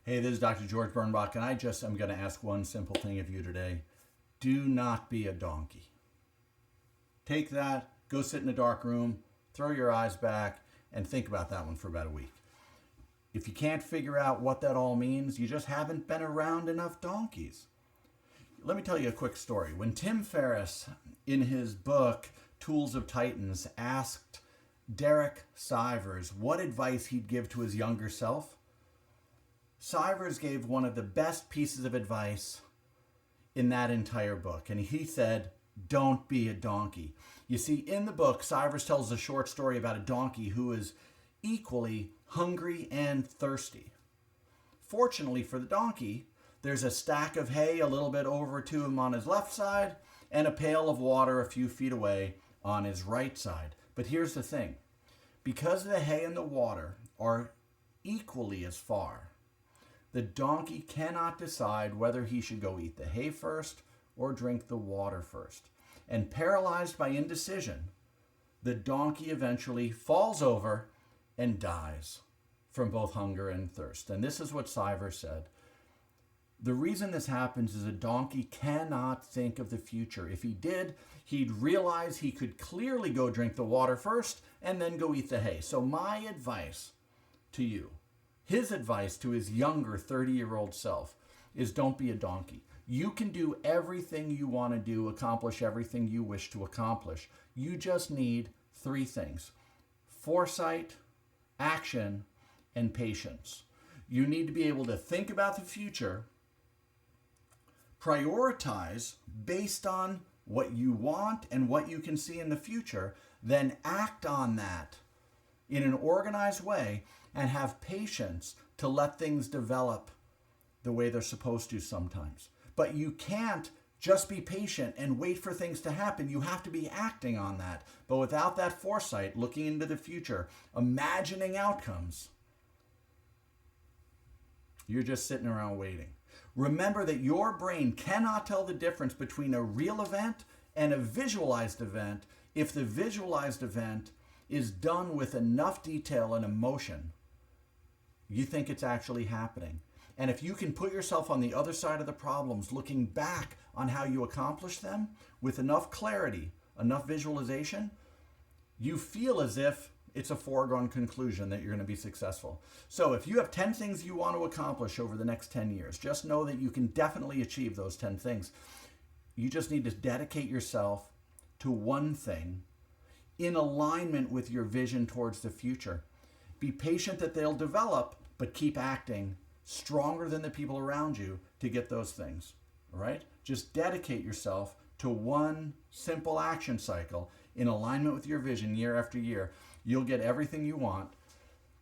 Hey, this is Dr. George Bernbach, and I just am going to ask one simple thing of you today. Do not be a donkey. Take that, go sit in a dark room, throw your eyes back, and think about that one for about a week. If you can't figure out what that all means, you just haven't been around enough donkeys. Let me tell you a quick story. When Tim Ferriss, in his book, Tools of Titans, asked Derek Sivers what advice he'd give to his younger self, Sivers gave one of the best pieces of advice in that entire book. And he said, don't be a donkey. You see, in the book, Sivers tells a short story about a donkey who is equally hungry and thirsty. Fortunately for the donkey, there's a stack of hay a little bit over to him on his left side and a pail of water a few feet away on his right side. But here's the thing. Because the hay and the water are equally as far, the donkey cannot decide whether he should go eat the hay first or drink the water first. And paralyzed by indecision, the donkey eventually falls over and dies from both hunger and thirst. And this is what Sivers said. The reason this happens is a donkey cannot think of the future. If he did, he'd realize he could clearly go drink the water first and then go eat the hay. So my advice to you, his advice to his younger 30-year-old self, is don't be a donkey. You can do everything you want to do, accomplish everything you wish to accomplish. You just need 3 things: foresight, action, and patience. You need to be able to think about the future, prioritize based on what you want and what you can see in the future, then act on that in an organized way, and have patience to let things develop the way they're supposed to sometimes. But you can't just be patient and wait for things to happen. You have to be acting on that. But without that foresight, looking into the future, imagining outcomes, you're just sitting around waiting. Remember that your brain cannot tell the difference between a real event and a visualized event if the visualized event is done with enough detail and emotion. You think it's actually happening. And if you can put yourself on the other side of the problems, looking back on how you accomplished them with enough clarity, enough visualization, you feel as if it's a foregone conclusion that you're going to be successful. So if you have 10 things you want to accomplish over the next 10 years, just know that you can definitely achieve those 10 things. You just need to dedicate yourself to one thing in alignment with your vision towards the future. Be patient that they'll develop, but keep acting stronger than the people around you to get those things. All right? Just dedicate yourself to one simple action cycle in alignment with your vision year after year. You'll get everything you want,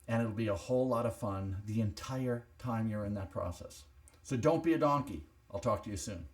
and it'll be a whole lot of fun the entire time you're in that process. So don't be a donkey. I'll talk to you soon.